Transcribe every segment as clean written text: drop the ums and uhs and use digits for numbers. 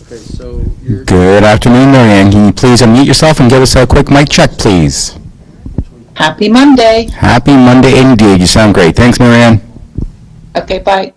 Okay, so you're... Good afternoon, Marianne. Can you please unmute yourself and give us a quick mic check, please? Happy Monday. Happy Monday indeed. You sound great. Thanks, Marianne. Okay, bye.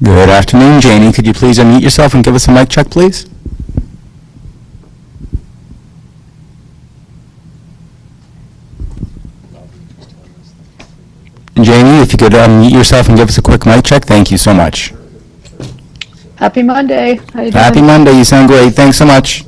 Good afternoon, Janie. Could you please unmute yourself and give us a mic check, please? Janie, if you could unmute yourself and give us a quick mic check, thank you so much. Happy Monday. How you doing? Happy Monday. You sound great. Thanks so much.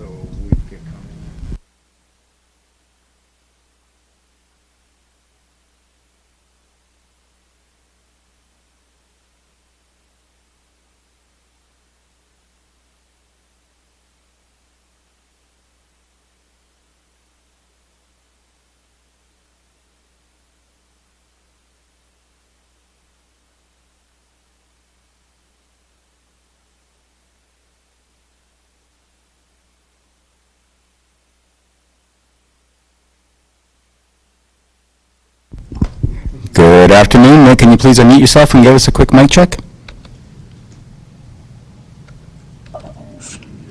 Good afternoon, Nick. Can you please unmute yourself and give us a quick mic check?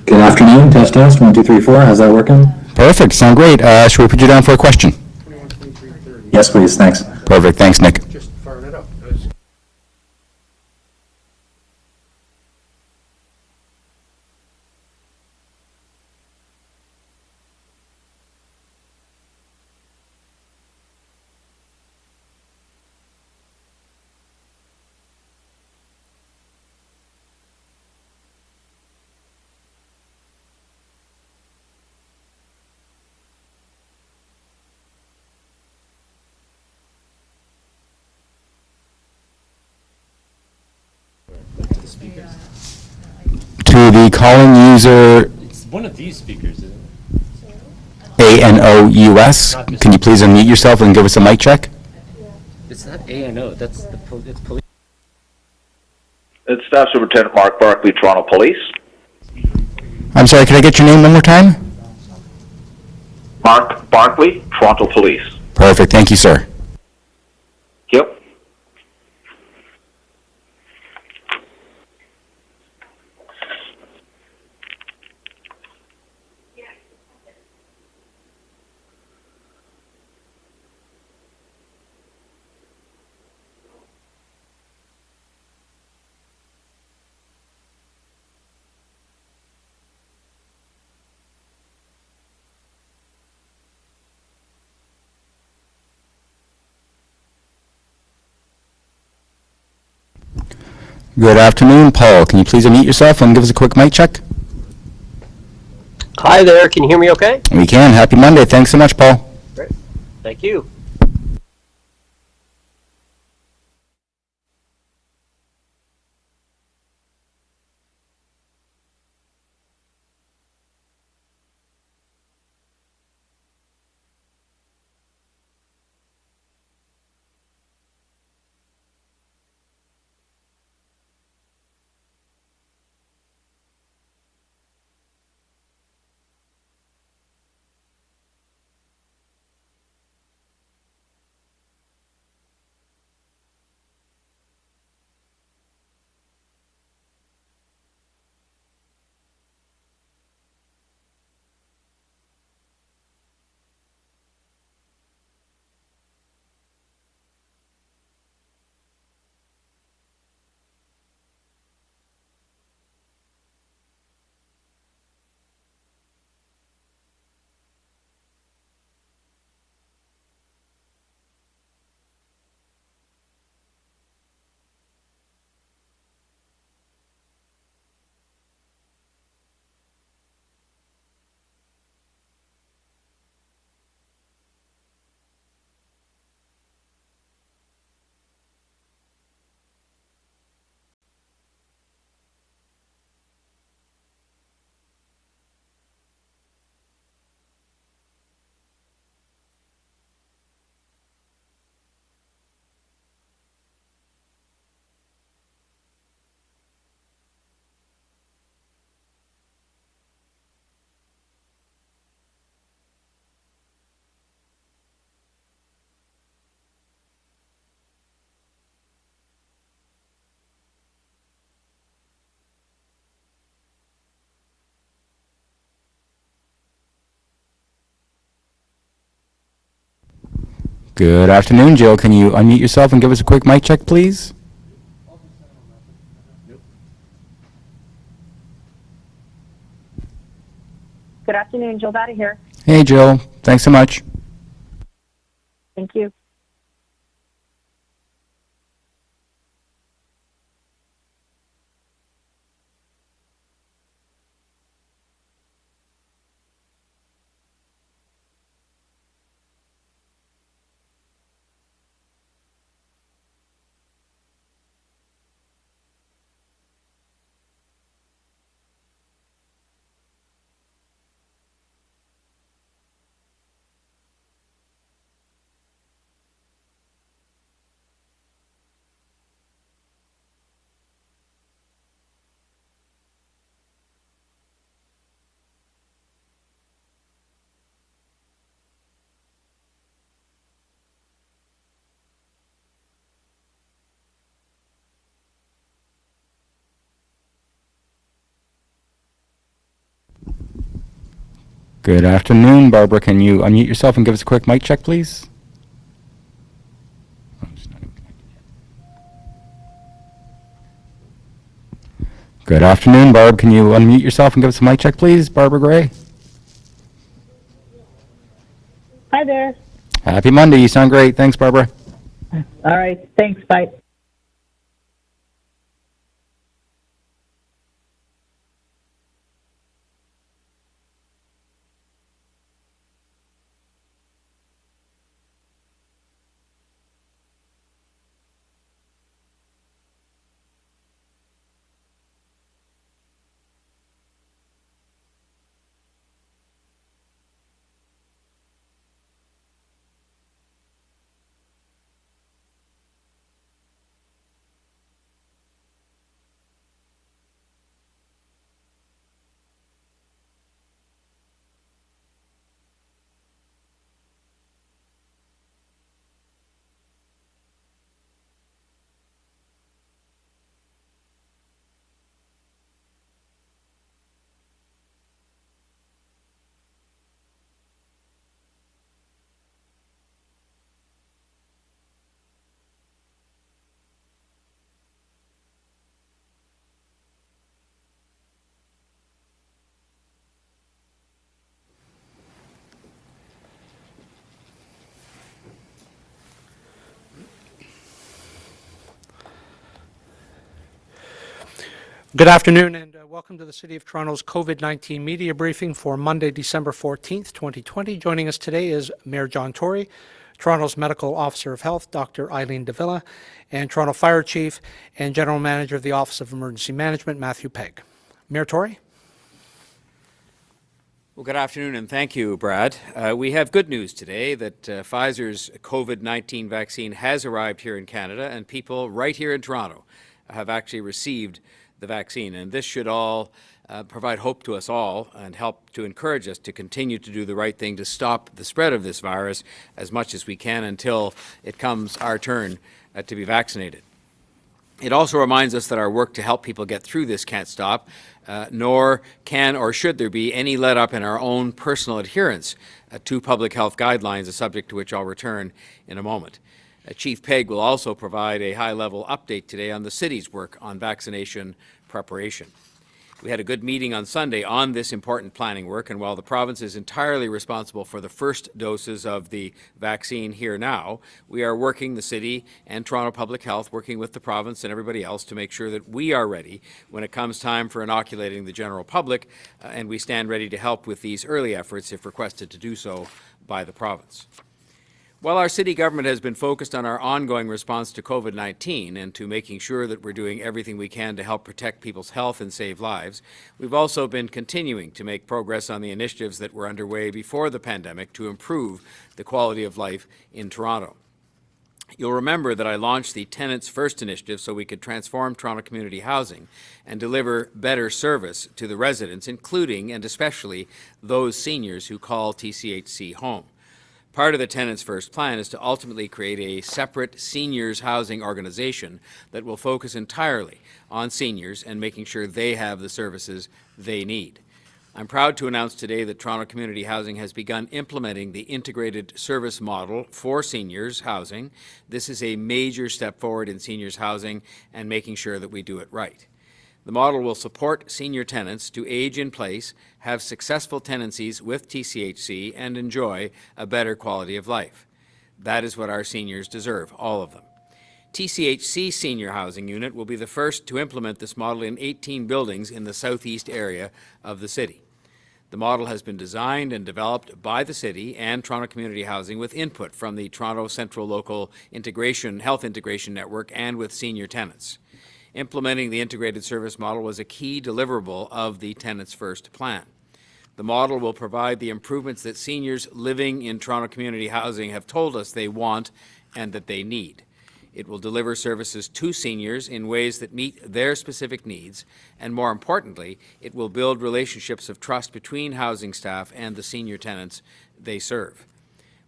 Good afternoon, test, 1, 2, 3, 4, how's that working? Perfect, sound great. Should we put you down for a question? 21, 23, 30. Yes, please, thanks. Perfect, thanks, Nick. Just firing it up. To the calling user It's one of these speakers, isn't it? ANOUS, can you please unmute yourself and give us a mic check? It's not ANO, that's the it's police. It's Staff Superintendent Mark Barkley, Toronto Police. I'm sorry, could I get your name one more time? Mark Barkley, Toronto Police. Perfect, thank you, sir. Yep. Good afternoon, Paul. Can you please unmute yourself and give us a quick mic check? Hi there, can you hear me okay? We can. Happy Monday. Thanks so much, Paul. Great. Thank you. Good afternoon, Jill. Can you unmute yourself and give us a quick mic check, please? Good afternoon, Jill Batty here. Hey, Jill. Thanks so much. Thank you. Good afternoon, Barbara. Can you unmute yourself and give us a quick mic check, please? Good afternoon, Barb. Can you unmute yourself and give us a mic check, please? Barbara Gray. Hi there. Happy Monday. You sound great. Thanks, Barbara. All right. Thanks. Bye. Good afternoon and welcome to the City of Toronto's COVID-19 media briefing for Monday, December 14th, 2020. Joining us today is Mayor John Tory, Toronto's Medical Officer of Health, Dr. Eileen de Villa, and Toronto Fire Chief and General Manager of the Office of Emergency Management, Matthew Pegg. Mayor Tory? Well, good afternoon and thank you, Brad. We have good news today that Pfizer's COVID-19 vaccine has arrived here in Canada and people right here in Toronto have actually received the vaccine, and this should all provide hope to us all and help to encourage us to continue to do the right thing to stop the spread of this virus as much as we can until it comes our turn to be vaccinated. It also reminds us that our work to help people get through this can't stop, nor can or should there be any let up in our own personal adherence to public health guidelines, a subject to which I'll return in a moment. Chief Pegg will also provide a high-level update today on the city's work on vaccination preparation. We had a good meeting on Sunday on this important planning work, and while the province is entirely responsible for the first doses of the vaccine here now, we are working, the city and Toronto Public Health, working with the province and everybody else to make sure that we are ready when it comes time for inoculating the general public, and we stand ready to help with these early efforts if requested to do so by the province. While our city government has been focused on our ongoing response to COVID-19 and to making sure that we're doing everything we can to help protect people's health and save lives, we've also been continuing to make progress on the initiatives that were underway before the pandemic to improve the quality of life in Toronto. You'll remember that I launched the Tenants First initiative so we could transform Toronto community housing and deliver better service to the residents, including and especially those seniors who call TCHC home. Part of the Tenants First plan is to ultimately create a separate seniors housing organization that will focus entirely on seniors and making sure they have the services they need. I'm proud to announce today that Toronto Community Housing has begun implementing the integrated service model for seniors housing. This is a major step forward in seniors housing and making sure that we do it right. The model will support senior tenants to age in place, have successful tenancies with TCHC, and enjoy a better quality of life. That is what our seniors deserve, all of them. TCHC Senior Housing Unit will be the first to implement this model in 18 buildings in the southeast area of the city. The model has been designed and developed by the city and Toronto Community Housing with input from the Toronto Central Local Health Integration Network and with senior tenants. Implementing the integrated service model was a key deliverable of the Tenants First plan. The model will provide the improvements that seniors living in Toronto community housing have told us they want and that they need. It will deliver services to seniors in ways that meet their specific needs, and more importantly, it will build relationships of trust between housing staff and the senior tenants they serve.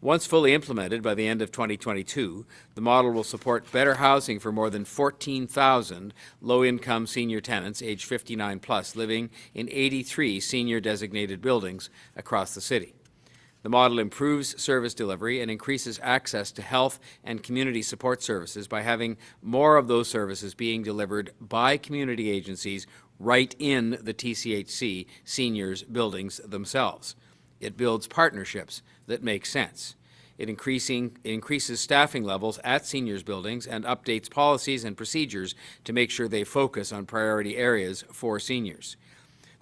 Once fully implemented by the end of 2022, the model will support better housing for more than 14,000 low-income senior tenants aged 59 plus living in 83 senior designated buildings across the city. The model improves service delivery and increases access to health and community support services by having more of those services being delivered by community agencies right in the TCHC seniors buildings themselves. It builds partnerships that make sense. It increases staffing levels at seniors buildings and updates policies and procedures to make sure they focus on priority areas for seniors.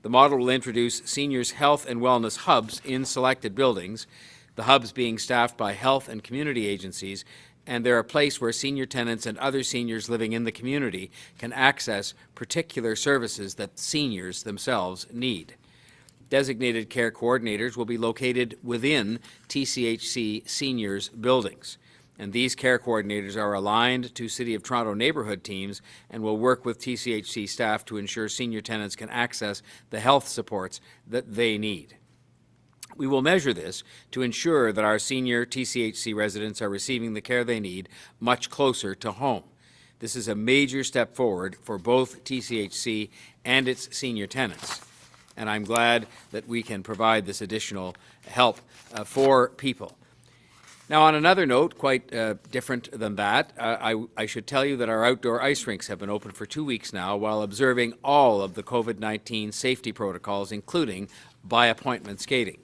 The model will introduce seniors' health and wellness hubs in selected buildings, the hubs being staffed by health and community agencies, and they're a place where senior tenants and other seniors living in the community can access particular services that seniors themselves need. Designated care coordinators will be located within TCHC seniors buildings. And these care coordinators are aligned to City of Toronto neighbourhood teams and will work with TCHC staff to ensure senior tenants can access the health supports that they need. We will measure this to ensure that our senior TCHC residents are receiving the care they need much closer to home. This is a major step forward for both TCHC and its senior tenants. And I'm glad that we can provide this additional help for people. Now, on another note, quite different than that, I should tell you that our outdoor ice rinks have been open for 2 weeks now while observing all of the COVID-19 safety protocols, including by appointment skating.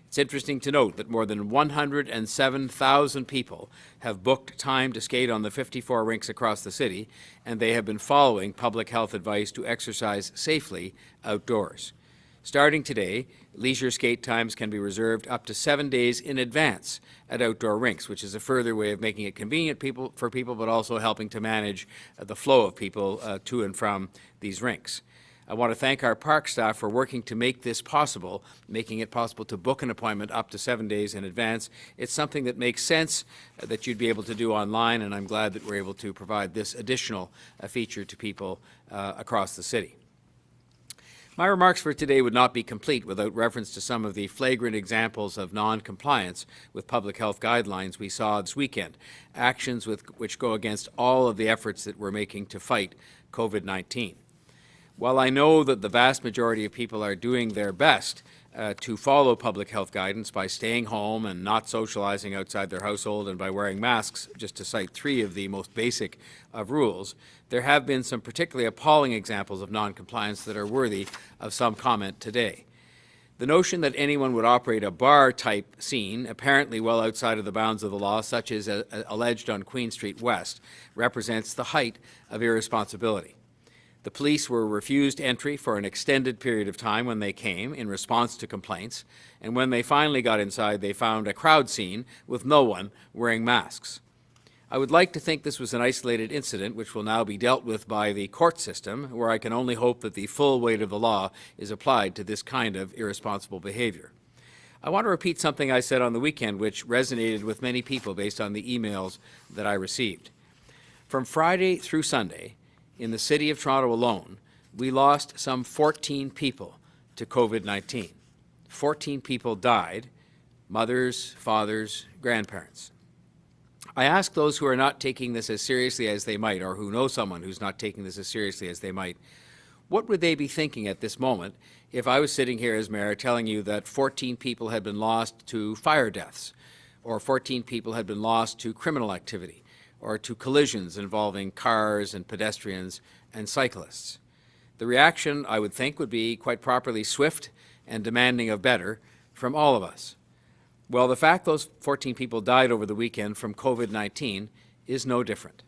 It's interesting to note that more than 107,000 people have booked time to skate on the 54 rinks across the city, and they have been following public health advice to exercise safely outdoors. Starting today, leisure skate times can be reserved up to 7 days in advance at outdoor rinks, which is a further way of making it convenient for people, but also helping to manage the flow of people to and from these rinks. I want to thank our park staff for working to make this possible, making it possible to book an appointment up to 7 days in advance. It's something that makes sense that you'd be able to do online, and I'm glad that we're able to provide this additional feature to people across the city. My remarks for today would not be complete without reference to some of the flagrant examples of non-compliance with public health guidelines we saw this weekend, actions which go against all of the efforts that we're making to fight COVID-19. While I know that the vast majority of people are doing their best to follow public health guidance by staying home and not socializing outside their household and by wearing masks, just to cite 3 of the most basic of rules, there have been some particularly appalling examples of non-compliance that are worthy of some comment today. The notion that anyone would operate a bar-type scene, apparently well outside of the bounds of the law, such as alleged on Queen Street West, represents the height of irresponsibility. The police were refused entry for an extended period of time when they came in response to complaints, and when they finally got inside, they found a crowd scene with no one wearing masks. I would like to think this was an isolated incident which will now be dealt with by the court system, where I can only hope that the full weight of the law is applied to this kind of irresponsible behavior. I want to repeat something I said on the weekend which resonated with many people based on the emails that I received. From Friday through Sunday, in the City of Toronto alone, we lost some 14 people to COVID-19. 14 people died, mothers, fathers, grandparents. I ask those who are not taking this as seriously as they might, or who know someone who's not taking this as seriously as they might, what would they be thinking at this moment if I was sitting here as mayor telling you that 14 people had been lost to fire deaths, or 14 people had been lost to criminal activity, or to collisions involving cars and pedestrians and cyclists? The reaction, I would think, would be quite properly swift and demanding of better from all of us. Well, the fact those 14 people died over the weekend from COVID-19 is no different.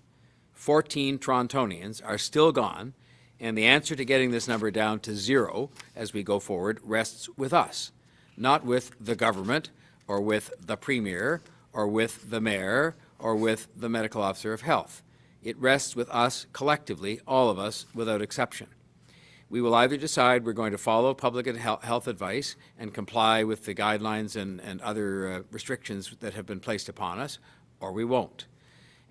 14 Torontonians are still gone, and the answer to getting this number down to 0 as we go forward rests with us, not with the government or with the Premier or with the Mayor or with the Medical Officer of Health. It rests with us collectively, all of us, without exception. We will either decide we're going to follow public health advice and comply with the guidelines and other restrictions that have been placed upon us, or we won't.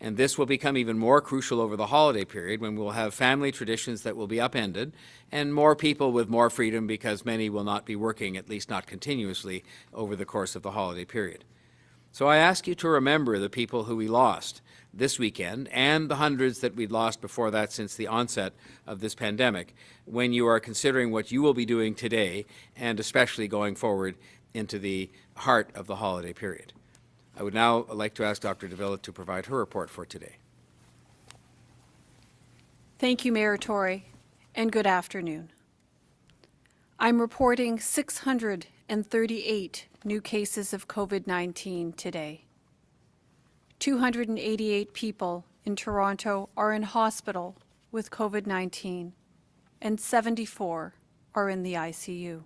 And this will become even more crucial over the holiday period, when we'll have family traditions that will be upended and more people with more freedom, because many will not be working, at least not continuously, over the course of the holiday period. So I ask you to remember the people who we lost this weekend and the hundreds that we'd lost before that since the onset of this pandemic, when you are considering what you will be doing today, and especially going forward into the heart of the holiday period. I would now like to ask Dr. de Villa to provide her report for today. Thank you, Mayor Tory, and good afternoon. I'm reporting 638 new cases of COVID-19 today. 288 people in Toronto are in hospital with COVID-19, and 74 are in the ICU.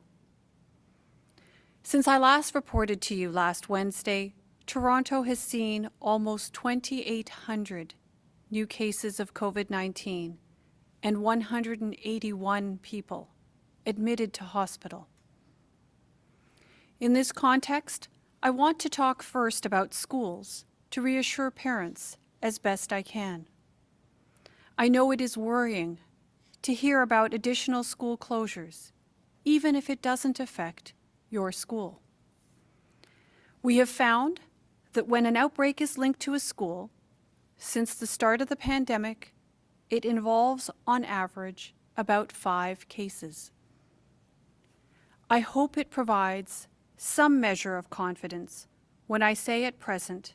Since I last reported to you last Wednesday, Toronto has seen almost 2,800 new cases of COVID-19 and 181 people admitted to hospital. In this context, I want to talk first about schools to reassure parents as best I can. I know it is worrying to hear about additional school closures, even if it doesn't affect your school. We have found that when an outbreak is linked to a school, since the start of the pandemic, it involves, on average, about 5 cases. I hope it provides some measure of confidence when I say at present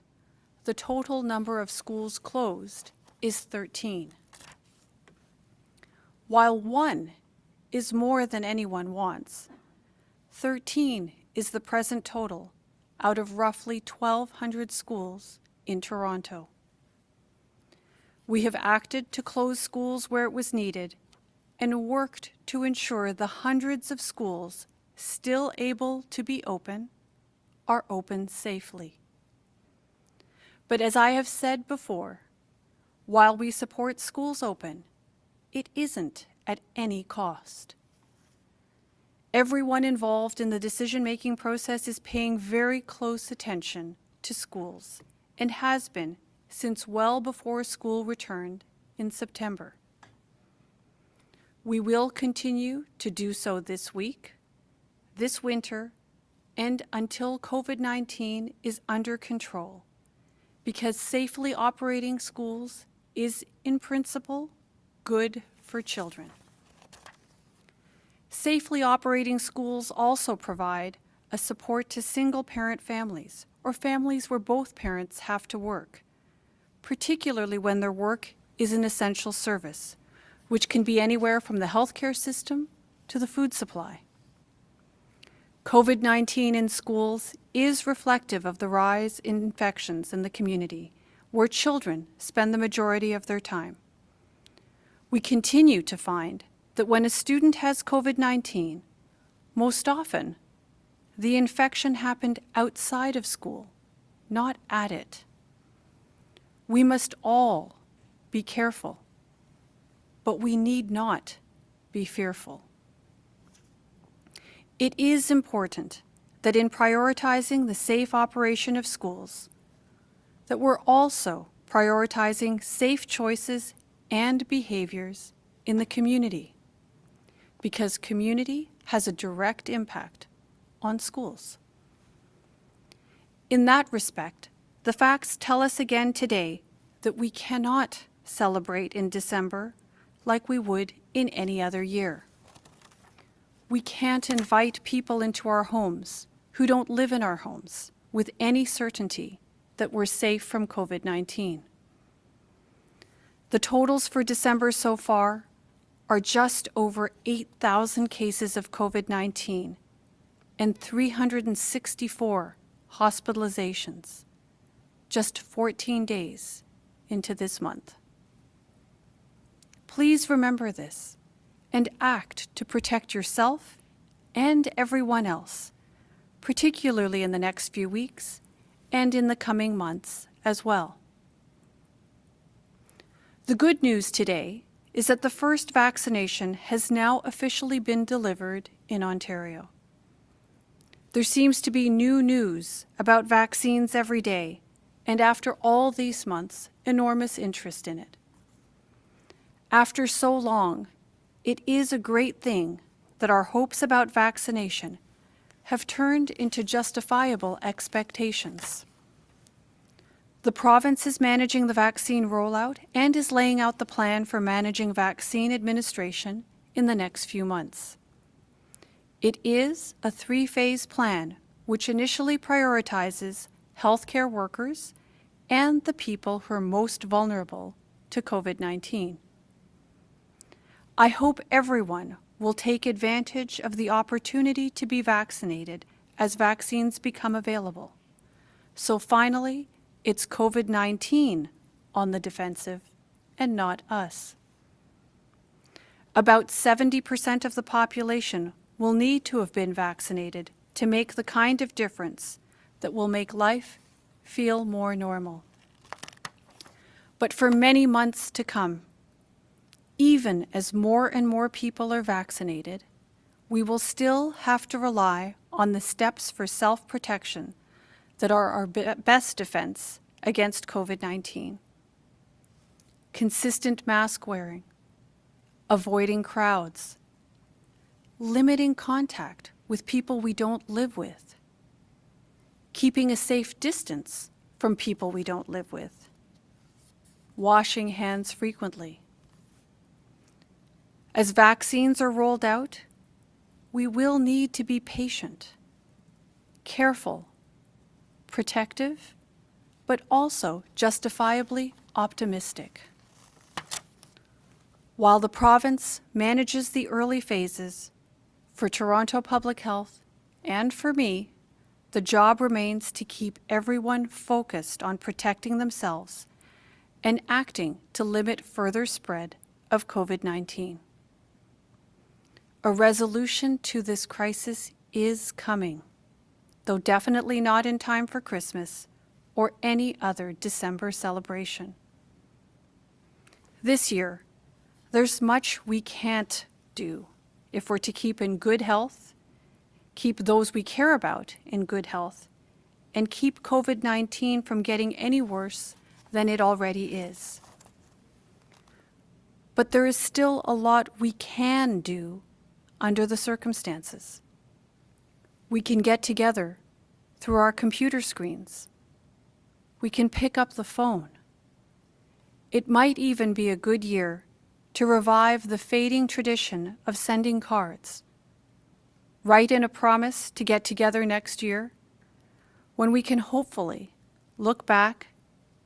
the total number of schools closed is 13. While 1 is more than anyone wants, 13 is the present total out of roughly 1,200 schools in Toronto. We have acted to close schools where it was needed and worked to ensure the hundreds of schools still able to be open are open safely. But as I have said before, while we support schools open, it isn't at any cost. Everyone involved in the decision-making process is paying very close attention to schools and has been since well before school returned in September. We will continue to do so this week, this winter, and until COVID-19 is under control, because safely operating schools is, in principle, good for children. Safely operating schools also provide a support to single-parent families or families where both parents have to work, particularly when their work is an essential service, which can be anywhere from the healthcare system to the food supply. COVID-19 in schools is reflective of the rise in infections in the community, where children spend the majority of their time. We continue to find that when a student has COVID-19, most often the infection happened outside of school, not at it. We must all be careful, but we need not be fearful. It is important that in prioritizing the safe operation of schools, that we're also prioritizing safe choices and behaviors in the community, because community has a direct impact on schools. In that respect, the facts tell us again today that we cannot celebrate in December like we would in any other year. We can't invite people into our homes who don't live in our homes with any certainty that we're safe from COVID-19. The totals for December so far are just over 8,000 cases of COVID-19 and 364 hospitalizations, just 14 days into this month. Please remember this and act to protect yourself and everyone else, particularly in the next few weeks and in the coming months as well. The good news today is that the first vaccination has now officially been delivered in Ontario. There seems to be new news about vaccines every day, and after all these months, enormous interest in it. After so long, it is a great thing that our hopes about vaccination have turned into justifiable expectations. The province is managing the vaccine rollout and is laying out the plan for managing vaccine administration in the next few months. It is a three-phase plan which initially prioritizes healthcare workers and the people who are most vulnerable to COVID-19. I hope everyone will take advantage of the opportunity to be vaccinated as vaccines become available. So finally, it's COVID-19 on the defensive and not us. About 70% of the population will need to have been vaccinated to make the kind of difference that will make life feel more normal. But for many months to come, even as more and more people are vaccinated, we will still have to rely on the steps for self-protection that are our best defense against COVID-19. Consistent mask wearing, avoiding crowds, limiting contact with people we don't live with, keeping a safe distance from people we don't live with, washing hands frequently. As vaccines are rolled out, we will need to be patient, careful, protective, but also justifiably optimistic. While the province manages the early phases, for Toronto Public Health and for me, the job remains to keep everyone focused on protecting themselves and acting to limit further spread of COVID-19. A resolution to this crisis is coming, though definitely not in time for Christmas or any other December celebration. This year, there's much we can't do if we're to keep in good health, keep those we care about in good health, and keep COVID-19 from getting any worse than it already is. But there is still a lot we can do under the circumstances. We can get together through our computer screens. We can pick up the phone. It might even be a good year to revive the fading tradition of sending cards. Write in a promise to get together next year, when we can hopefully look back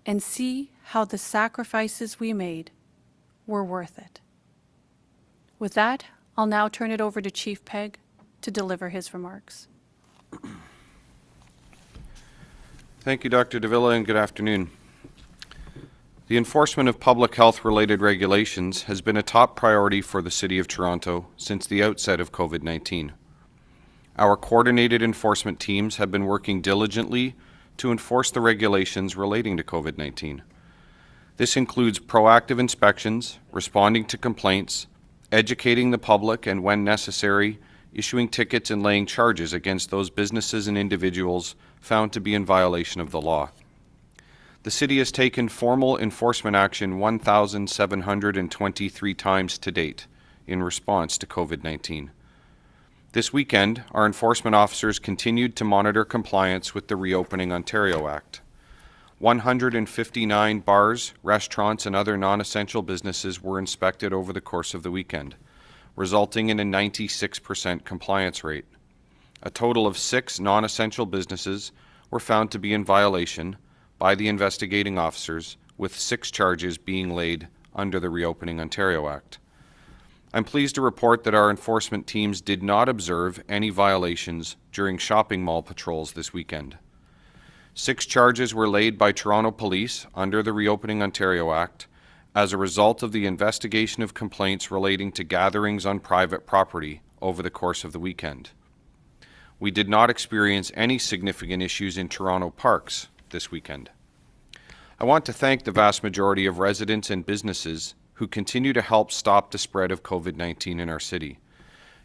and see how the sacrifices we made were worth it. With that, I'll now turn it over to Chief Pegg to deliver his remarks. Thank you, Dr. de Villa, and good afternoon. The enforcement of public health-related regulations has been a top priority for the City of Toronto since the outset of COVID-19. Our coordinated enforcement teams have been working diligently to enforce the regulations relating to COVID-19. This includes proactive inspections, responding to complaints, educating the public, and when necessary, issuing tickets and laying charges against those businesses and individuals found to be in violation of the law. The City has taken formal enforcement action 1,723 times to date in response to COVID-19. This weekend, our enforcement officers continued to monitor compliance with the Reopening Ontario Act. 159 bars, restaurants, and other non-essential businesses were inspected over the course of the weekend, resulting in a 96% compliance rate. A total of 6 non-essential businesses were found to be in violation by the investigating officers, with 6 charges being laid under the Reopening Ontario Act. I'm pleased to report that our enforcement teams did not observe any violations during shopping mall patrols this weekend. 6 charges were laid by Toronto Police under the Reopening Ontario Act as a result of the investigation of complaints relating to gatherings on private property over the course of the weekend. We did not experience any significant issues in Toronto parks this weekend. I want to thank the vast majority of residents and businesses who continue to help stop the spread of COVID-19 in our city.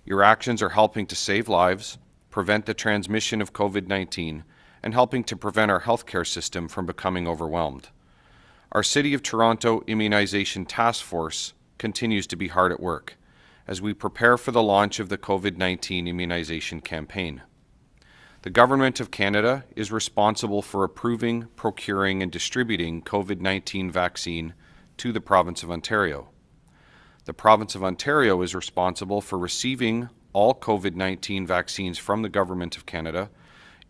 Your actions are helping to save lives, prevent the transmission of COVID-19, and helping to prevent our healthcare system from becoming overwhelmed. Our City of Toronto Immunization Task Force continues to be hard at work as we prepare for the launch of the COVID-19 immunization campaign. The Government of Canada is responsible for approving, procuring, and distributing COVID-19 vaccine to the Province of Ontario. The Province of Ontario is responsible for receiving all COVID-19 vaccines from the Government of Canada,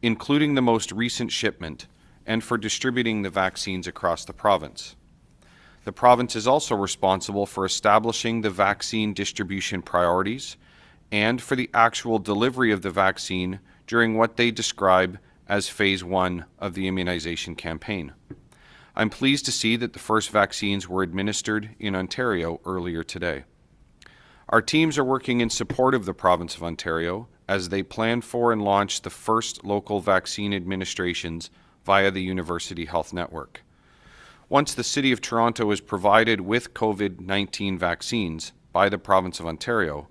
including the most recent shipment, and for distributing the vaccines across the province. The province is also responsible for establishing the vaccine distribution priorities and for the actual delivery of the vaccine during what they describe as Phase 1 of the immunization campaign. I'm pleased to see that the first vaccines were administered in Ontario earlier today. Our teams are working in support of the Province of Ontario as they plan for and launch the first local vaccine administrations via the University Health Network. Once the City of Toronto is provided with COVID-19 vaccines by the Province of Ontario,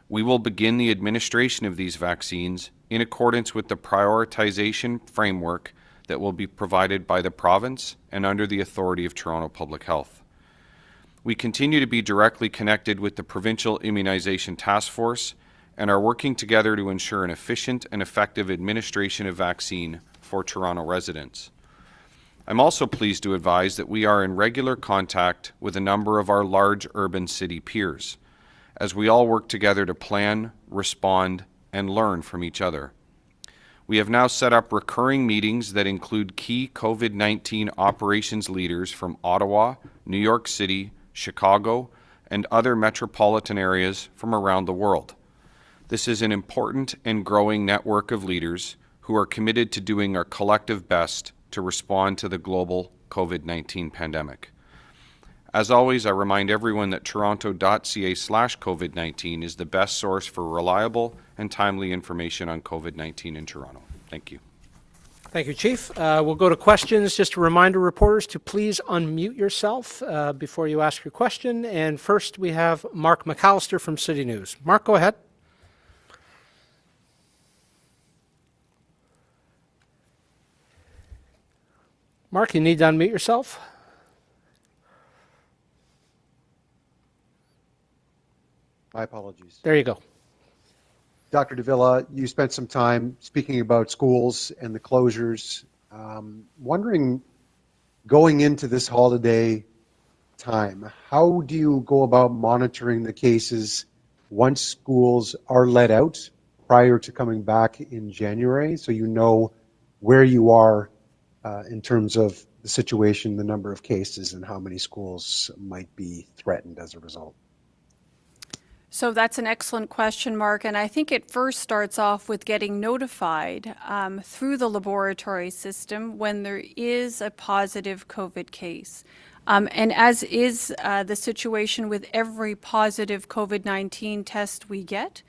we will begin the administration of these vaccines in accordance with the prioritization framework that will be provided by the province and under the authority of Toronto Public Health. We continue to be directly connected with the Provincial Immunization Task Force and are working together to ensure an efficient and effective administration of vaccine for Toronto residents. I'm also pleased to advise that we are in regular contact with a number of our large urban city peers, as we all work together to plan, respond, and learn from each other. We have now set up recurring meetings that include key COVID-19 operations leaders from Ottawa, New York City, Chicago, and other metropolitan areas from around the world. This is an important and growing network of leaders who are committed to doing our collective best to respond to the global COVID-19 pandemic. As always, I remind everyone that toronto.ca/COVID-19 is the best source for reliable and timely information on COVID-19 in Toronto. Thank you. Thank you, Chief. We'll go to questions. Just a reminder, reporters, to please unmute yourself before you ask your question. And first, we have Mark McAllister from City News. Mark, go ahead. Mark, you need to unmute yourself. My apologies. There you go. Dr. de Villa, you spent some time speaking about schools and the closures. Wondering, going into this holiday time, how do you go about monitoring the cases once schools are let out prior to coming back in January, so you know where you are in terms of the situation, the number of cases, and how many schools might be threatened as a result? So that's an excellent question, Mark, and I think it first starts off with getting notified through the laboratory system when there is a positive COVID case. And as is the situation with every positive COVID-19 test we get,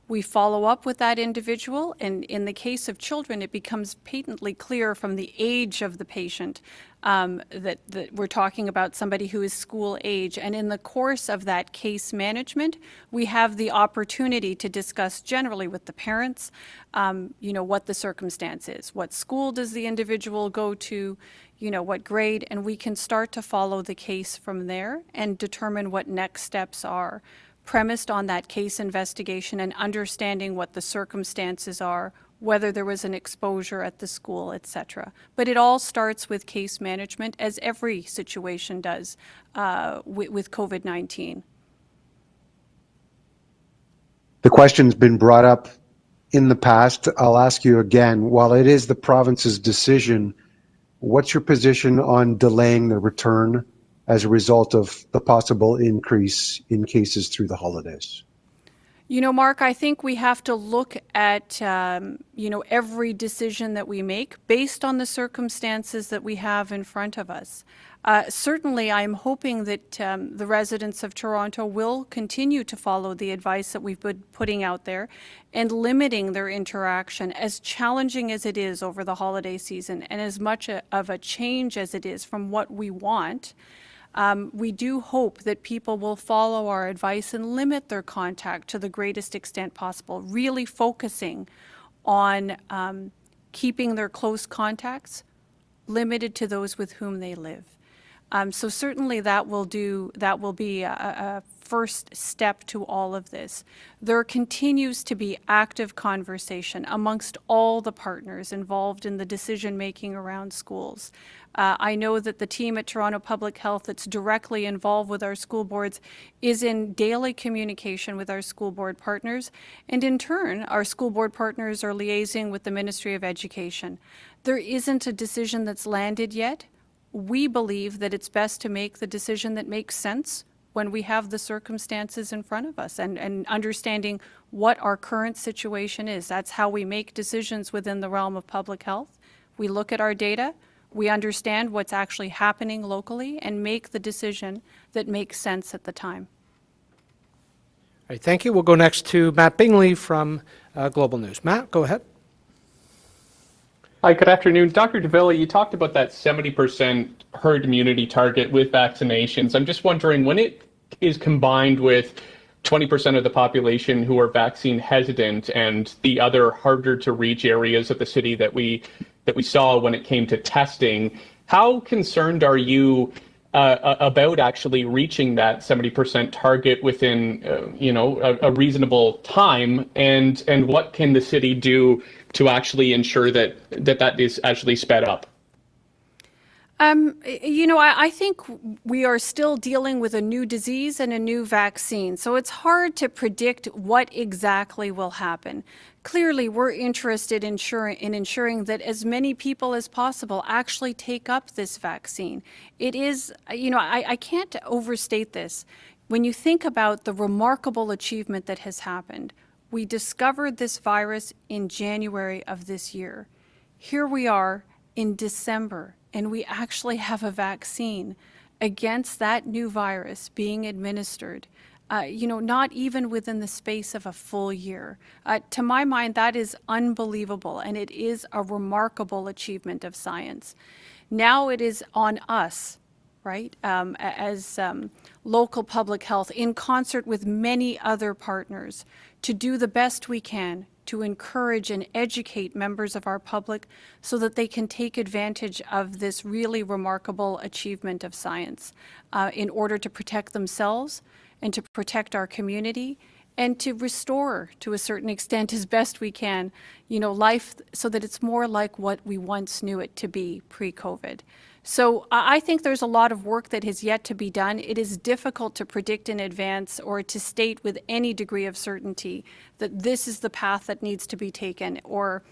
we follow up with that individual, and in the case of children, it becomes patently clear from the age of the patient that we're talking about somebody who is school age. And in the course of that case management, we have the opportunity to discuss generally with the parents, what the circumstance is. What school does the individual go to? What grade? And we can start to follow the case from there and determine what next steps are, premised on that case investigation and understanding what the circumstances are, whether there was an exposure at the school, etc. But it all starts with case management, as every situation does with COVID-19. The question's been brought up in the past. I'll ask you again. While it is the province's decision, what's your position on delaying the return as a result of the possible increase in cases through the holidays? Mark, I think we have to look at, every decision that we make based on the circumstances that we have in front of us. Certainly, I'm hoping that the residents of Toronto will continue to follow the advice that we've been putting out there and limiting their interaction, as challenging as it is over the holiday season and as much of a change as it is from what we want. We do hope that people will follow our advice and limit their contact to the greatest extent possible, really focusing on keeping their close contacts limited to those with whom they live. So certainly that will be a first step to all of this. There continues to be active conversation amongst all the partners involved in the decision-making around schools. I know that the team at Toronto Public Health that's directly involved with our school boards is in daily communication with our school board partners, and in turn, our school board partners are liaising with the Ministry of Education. There isn't a decision that's landed yet. We believe that it's best to make the decision that makes sense when we have the circumstances in front of us and understanding what our current situation is. That's how we make decisions within the realm of public health. We look at our data, we understand what's actually happening locally, and make the decision that makes sense at the time. All right, thank you. We'll go next to Matt Bingley from Global News. Matt, go ahead. Hi, good afternoon. Dr. de Villa, you talked about that 70% herd immunity target with vaccinations. I'm just wondering, when it is combined with 20% of the population who are vaccine hesitant and the other harder to reach areas of the city that we saw when it came to testing, how concerned are you about actually reaching that 70% target within a reasonable time, and what can the city do to actually ensure that is actually sped up? I think we are still dealing with a new disease and a new vaccine, so it's hard to predict what exactly will happen. Clearly, we're interested in ensuring that as many people as possible actually take up this vaccine. It is, I can't overstate this. When you think about the remarkable achievement that has happened, We discovered this virus in January of this year. Here we are in December, and we actually have a vaccine against that new virus being administered, not even within the space of a full year. To my mind, that is unbelievable, and it is a remarkable achievement of science. Now it is on us, right, as local public health, in concert with many other partners, to do the best we can to encourage and educate members of our public so that they can take advantage of this really remarkable achievement of science in order to protect themselves and to protect our community and to restore, to a certain extent, as best we can, life so that it's more like what we once knew it to be pre-COVID. So I think there's a lot of work that has yet to be done. It is difficult to predict in advance or to state with any degree of certainty that this is the path that needs to be taken, or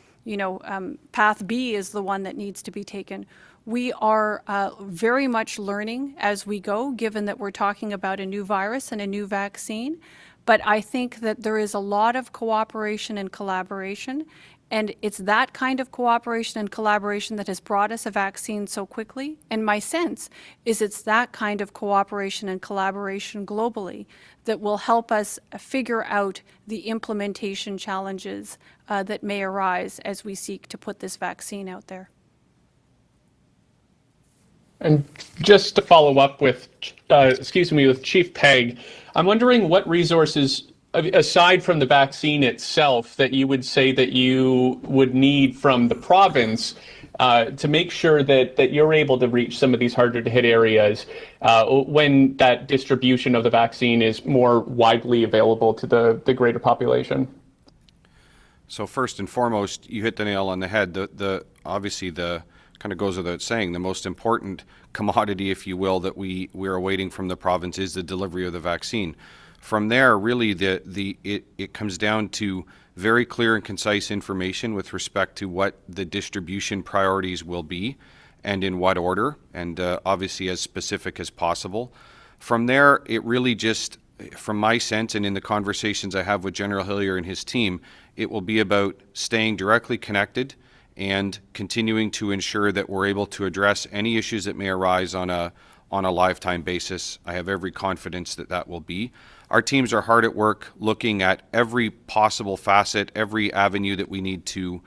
path B is the one that needs to be taken. We are very much learning as we go, given that we're talking about a new virus and a new vaccine. But I think that there is a lot of cooperation and collaboration, and it's that kind of cooperation and collaboration that has brought us a vaccine so quickly. And my sense is it's that kind of cooperation and collaboration globally that will help us figure out the implementation challenges that may arise as we seek to put this vaccine out there. And just to follow up with, with Chief Pegg, I'm wondering what resources, aside from the vaccine itself, that you would say that you would need from the province to make sure that you're able to reach some of these harder to hit areas when that distribution of the vaccine is more widely available to the greater population. So first and foremost, you hit the nail on the head. Obviously the kind of goes without saying, the most important commodity, if you will, that we're awaiting from the province is the delivery of the vaccine. From there, really, it comes down to very clear and concise information with respect to what the distribution priorities will be and in what order, and obviously as specific as possible. From there, it really just, from my sense and in the conversations I have with General Hillier and his team, it will be about staying directly connected and continuing to ensure that we're able to address any issues that may arise on a lifetime basis. I have every confidence that that will be. Our teams are hard at work looking at every possible facet, every avenue that we need to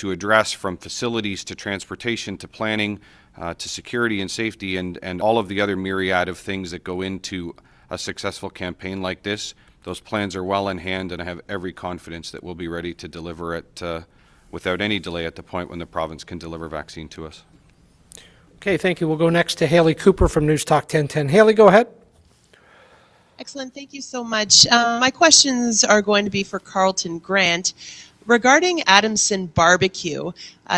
address, from facilities to transportation to planning to security and safety and all of the other myriad of things that go into a successful campaign like this. Those plans are well in hand, and I have every confidence that we'll be ready to deliver it without any delay at the point when the province can deliver vaccine to us. Okay, thank you. We'll go next to Haley Cooper from News Talk 1010. Haley, go ahead. Excellent. Thank you so much. My questions are going to be for Carleton Grant. Regarding Adamson Barbecue,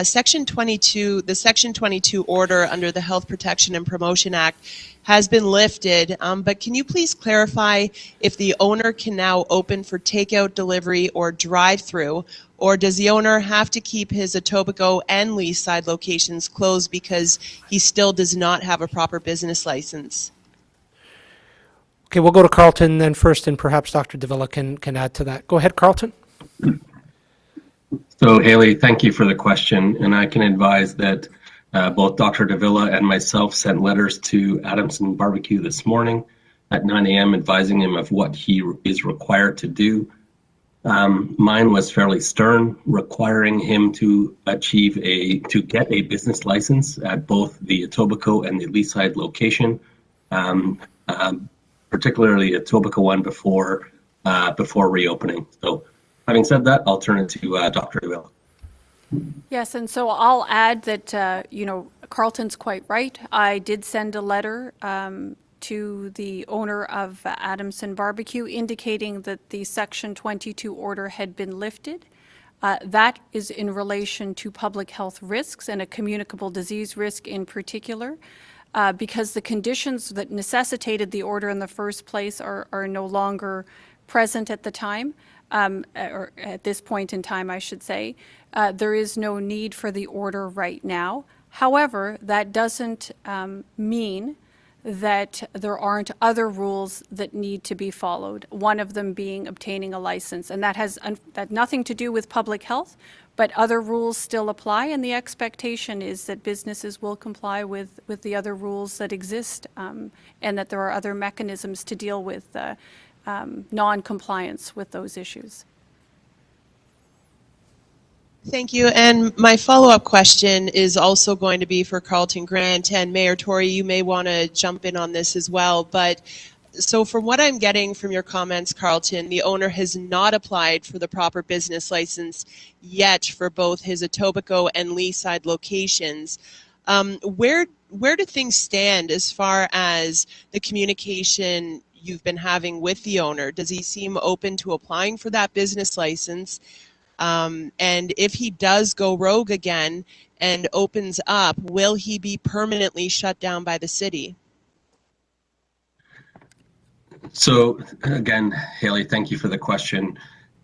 Section 22, the Section 22 order under the Health Protection and Promotion Act has been lifted, but can you please clarify if the owner can now open for takeout, delivery, or drive-through, or does the owner have to keep his Etobicoke and Leaside locations closed because he still does not have a proper business license? Okay, we'll go to Carleton then first, and perhaps Dr. de Villa can add to that. Go ahead, Carleton. So, Haley, thank you for the question, and I can advise that both Dr. de Villa and myself sent letters to Adamson Barbecue this morning at 9 a.m. advising him of what he is required to do. Mine was fairly stern, requiring him to get a business license at both the Etobicoke and the Leaside location, particularly Etobicoke one before reopening. So, having said that, I'll turn it to Dr. de Villa. Yes, and so I'll add that, Carleton's quite right. I did send a letter to the owner of Adamson Barbecue indicating that the Section 22 order had been lifted. That is in relation to public health risks and a communicable disease risk in particular, because the conditions that necessitated the order in the first place are no longer present at the time. Or at this point in time, I should say. There is no need for the order right now. However, that doesn't mean that there aren't other rules that need to be followed, one of them being obtaining a license. And that has that nothing to do with public health, but other rules still apply, and the expectation is that businesses will comply with the other rules that exist, and that there are other mechanisms to deal with non-compliance with those issues. Thank you. And my follow-up question is also going to be for Carleton Grant, and Mayor Tory, you may want to jump in on this as well. But so from what I'm getting from your comments, Carleton, the owner has not applied for the proper business license yet for both his Etobicoke and Leaside locations. Where do things stand as far as the communication you've been having with the owner? Does he seem open to applying for that business license? And if he does go rogue again and opens up, will he be permanently shut down by the city? So again, Haley, thank you for the question.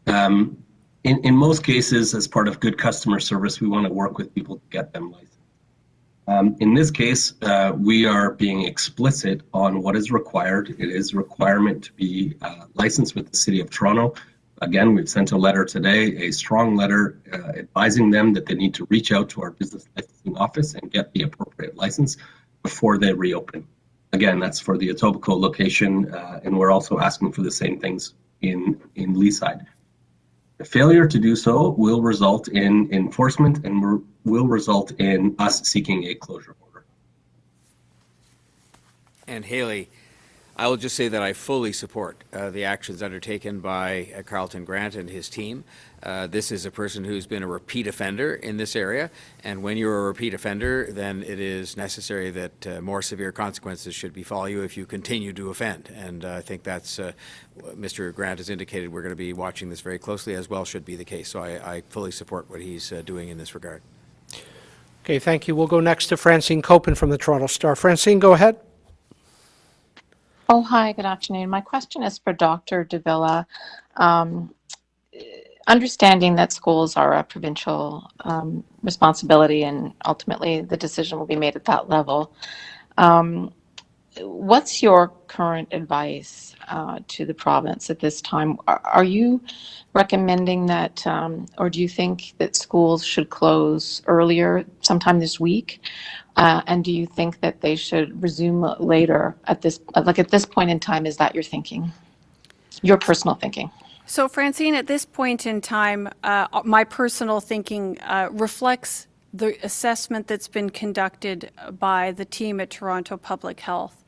In most cases, as part of good customer service, we want to work with people to get them licensed. In this case, we are being explicit on what is required. It is a requirement to be licensed with the City of Toronto. Again, we've sent a letter today, a strong letter advising them that they need to reach out to our business licensing office and get the appropriate license before they reopen. Again, that's for the Etobicoke location, and we're also asking for the same things in Leaside. The failure to do so will result in enforcement and will result in us seeking a closure order. And Haley, I will just say that I fully support the actions undertaken by Carleton Grant and his team. This is a person who's been a repeat offender in this area, and when you're a repeat offender, then it is necessary that more severe consequences should befall you if you continue to offend. And I think that's, Mr. Grant has indicated we're going to be watching this very closely, as well should be the case. So I fully support what he's doing in this regard. Okay, thank you. We'll go next to Francine Copen from the Toronto Star. Francine, go ahead. Oh, hi, good afternoon. My question is for Dr. de Villa. Understanding that schools are a provincial responsibility and ultimately the decision will be made at that level, what's your current advice to the province at this time? Are you recommending that, or do you think that schools should close earlier, sometime this week? And do you think that they should resume later at this point in time? Is that your thinking, your personal thinking? So Francine, at this point in time, my personal thinking reflects the assessment that's been conducted by the team at Toronto Public Health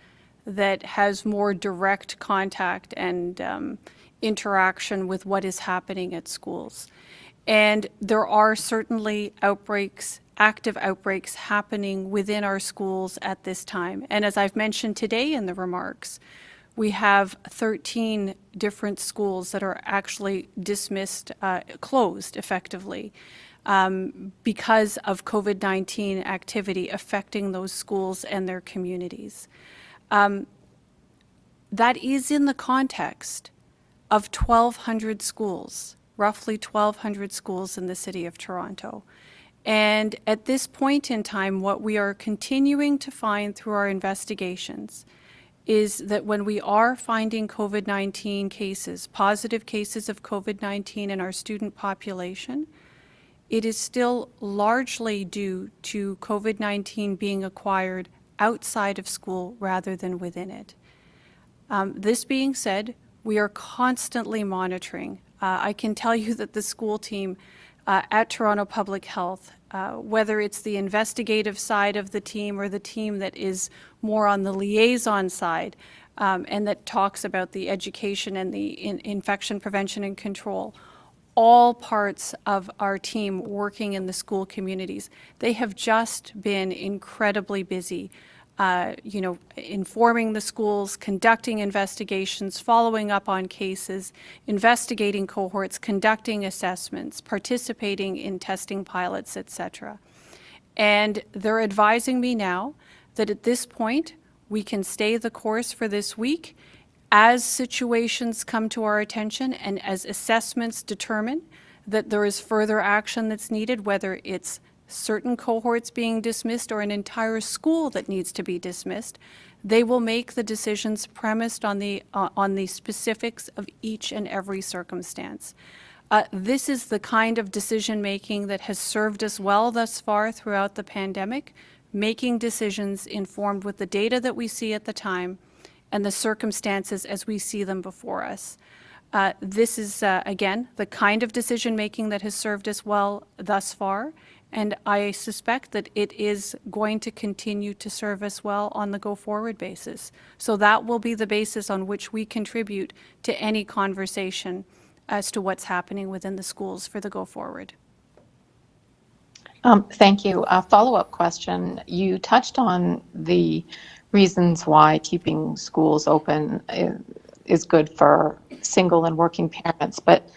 that has more direct contact and interaction with what is happening at schools. And there are certainly outbreaks, active outbreaks happening within our schools at this time. And as I've mentioned today in the remarks, we have 13 different schools that are actually dismissed, closed effectively, because of COVID-19 activity affecting those schools and their communities. That is in the context of 1,200 schools, roughly 1,200 schools in the City of Toronto. And at this point in time, what we are continuing to find through our investigations is that when we are finding COVID-19 cases, positive cases of COVID-19 in our student population, it is still largely due to COVID-19 being acquired outside of school rather than within it. This being said, we are constantly monitoring. I can tell you that the school team at Toronto Public Health, whether it's the investigative side of the team or the team that is more on the liaison side and that talks about the education and the infection prevention and control, all parts of our team working in the school communities, they have just been incredibly busy, informing the schools, conducting investigations, following up on cases, investigating cohorts, conducting assessments, participating in testing pilots, etc. And they're advising me now that at this point, we can stay the course for this week. As situations come to our attention and as assessments determine that there is further action that's needed, whether it's certain cohorts being dismissed or an entire school that needs to be dismissed, They will make the decisions premised on the specifics of each and every circumstance. This is the kind of decision-making that has served us well thus far throughout the pandemic, making decisions informed with the data that we see at the time and the circumstances as we see them before us. This is, again, the kind of decision-making that has served us well thus far, and I suspect that it is going to continue to serve us well on the go-forward basis. So that will be the basis on which we contribute to any conversation as to what's happening within the schools for the go-forward. Thank you. A follow-up question. You touched on the reasons why keeping schools open is good for single and working parents, but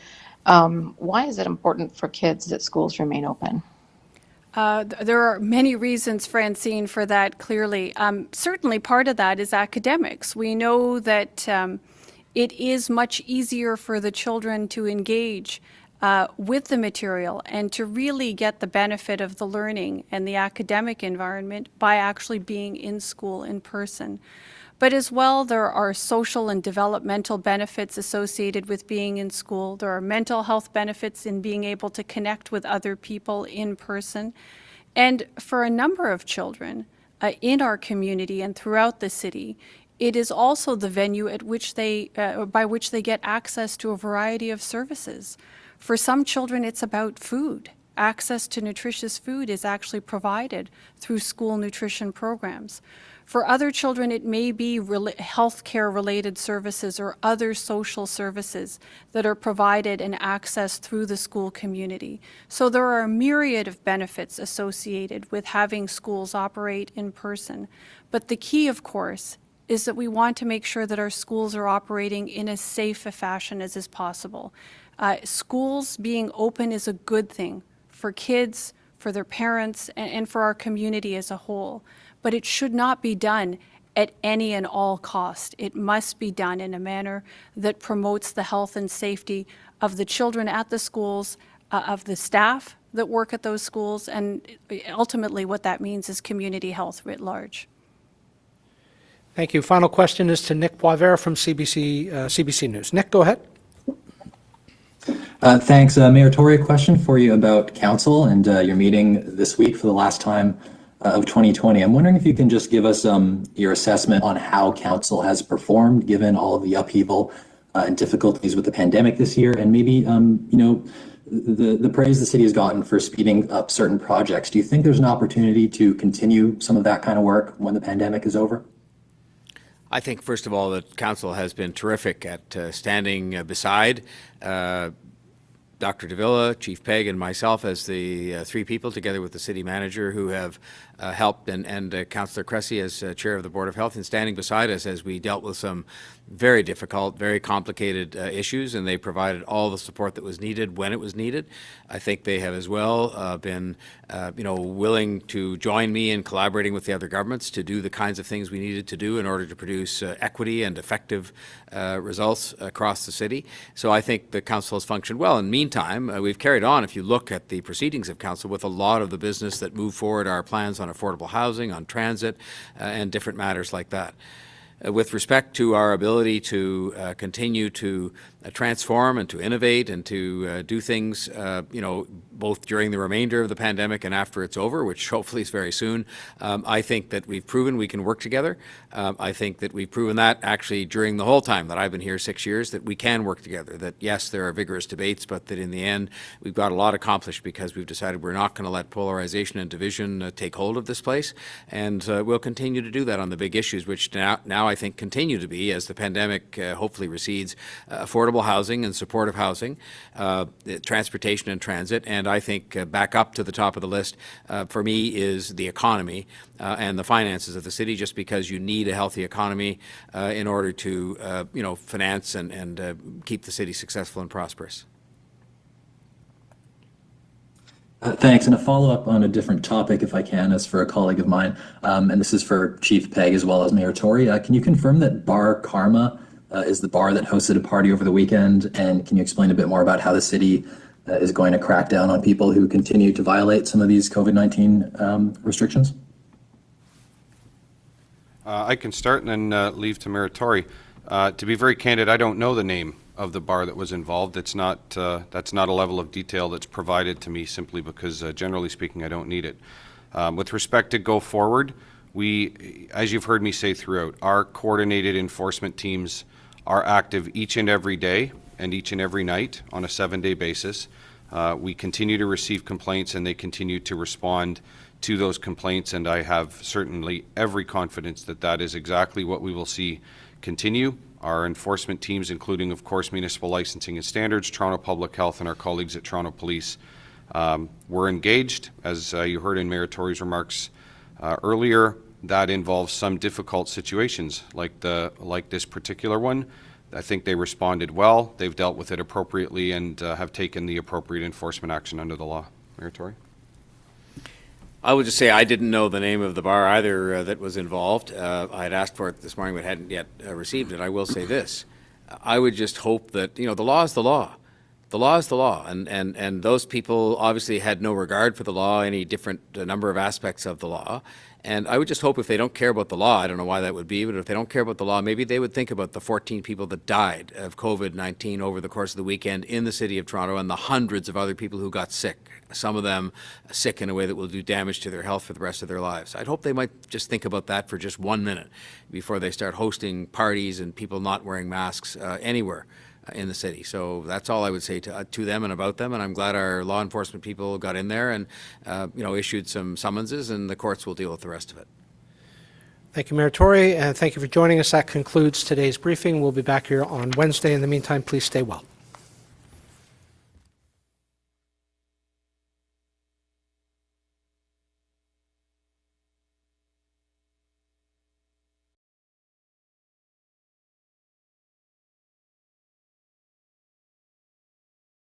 why is it important for kids that schools remain open? There are many reasons, Francine, for that, clearly. Certainly part of that is academics. We know that it is much easier for the children to engage with the material and to really get the benefit of the learning and the academic environment by actually being in school in person. But as well, there are social and developmental benefits associated with being in school. There are mental health benefits in being able to connect with other people in person. And for a number of children in our community and throughout the city, it is also the venue at which by which they get access to a variety of services. For some children, it's about food. Access to nutritious food is actually provided through school nutrition programs. For other children, it may be healthcare related services or other social services that are provided and accessed through the school community. So there are a myriad of benefits associated with having schools operate in person. But the key, of course, is that we want to make sure that our schools are operating in as safe a fashion as is possible. Schools being open is a good thing for kids, for their parents, and for our community as a whole. But it should not be done at any and all cost. It must be done in a manner that promotes the health and safety of the children at the schools, of the staff that work at those schools, and ultimately what that means is community health writ large. Thank you. Final question is to Nick Poivert from CBC News. Nick, go ahead. Thanks. Mayor Tory, a question for you about council and your meeting this week for the last time of 2020. I'm wondering if you can just give us your assessment on how council has performed given all of the upheaval and difficulties with the pandemic this year, and maybe the praise the city has gotten for speeding up certain projects. Do you think there's an opportunity to continue some of that kind of work when the pandemic is over? I think, first of all, that council has been terrific at standing beside Dr. de Villa, Chief Pegg, and myself as the three people, together with the city manager, who have helped, and Councillor Cressy as chair of the Board of Health, in standing beside us as we dealt with some very difficult, very complicated issues, and they provided all the support that was needed when it was needed. I think they have as well been willing to join me in collaborating with the other governments to do the kinds of things we needed to do in order to produce equity and effective results across the city. So I think the council has functioned well. In the meantime, we've carried on, if you look at the proceedings of council, with a lot of the business that moved forward, our plans on affordable housing, on transit, and different matters like that. With respect to our ability to continue to transform and to innovate and to do things, both during the remainder of the pandemic and after it's over, which hopefully is very soon, I think that we've proven we can work together. I think that we've proven that actually during the whole time that I've been here, 6 years, that we can work together, that yes, there are vigorous debates, but that in the end, we've got a lot accomplished because we've decided we're not going to let polarization and division take hold of this place. And we'll continue to do that on the big issues, which now I think continue to be, as the pandemic hopefully recedes, affordable housing and supportive housing, transportation and transit, and I think back up to the top of the list for me is the economy and the finances of the city, just because you need a healthy economy in order to finance and keep the city successful and prosperous. Thanks. And a follow-up on a different topic, if I can, as for a colleague of mine, and this is for Chief Pegg as well as Mayor Tory. Can you confirm that Bar Karma is the bar that hosted a party over the weekend? And can you explain a bit more about how the city is going to crack down on people who continue to violate some of these COVID-19 restrictions? I can start and then leave to Mayor Tory. To be very candid, I don't know the name of the bar that was involved. It's not, that's not a level of detail that's provided to me simply because, generally speaking, I don't need it. With respect to go forward, we, as you've heard me say throughout, our coordinated enforcement teams are active each and every day and each and every night on a 7-day basis. We continue to receive complaints and they continue to respond to those complaints, and I have certainly every confidence that that is exactly what we will see continue. Our enforcement teams, including of course Municipal Licensing and Standards, Toronto Public Health and our colleagues at Toronto Police, were engaged. As you heard in Mayor Tory's remarks earlier, that involves some difficult situations like this particular one. I think they responded well, they've dealt with it appropriately, and have taken the appropriate enforcement action under the law. Mayor Tory? I would just say I didn't know the name of the bar either that was involved. I had asked for it this morning but hadn't yet received it. I will say this. I would just hope that, the law is the law. The law is the law, and those people obviously had no regard for the law, any different number of aspects of the law. And I would just hope if they don't care about the law, I don't know why that would be, but if they don't care about the law, maybe they would think about the 14 people that died of COVID-19 over the course of the weekend in the city of Toronto and the hundreds of other people who got sick, some of them sick in a way that will do damage to their health for the rest of their lives. I'd hope they might just think about that for just 1 minute before they start hosting parties and people not wearing masks anywhere in the city. So that's all I would say to them and about them, and I'm glad our law enforcement people got in there and issued some summonses, and the courts will deal with the rest of it. Thank you, Mayor Tory, and thank you for joining us. That concludes today's briefing. We'll be back here on Wednesday. In the meantime, please stay well.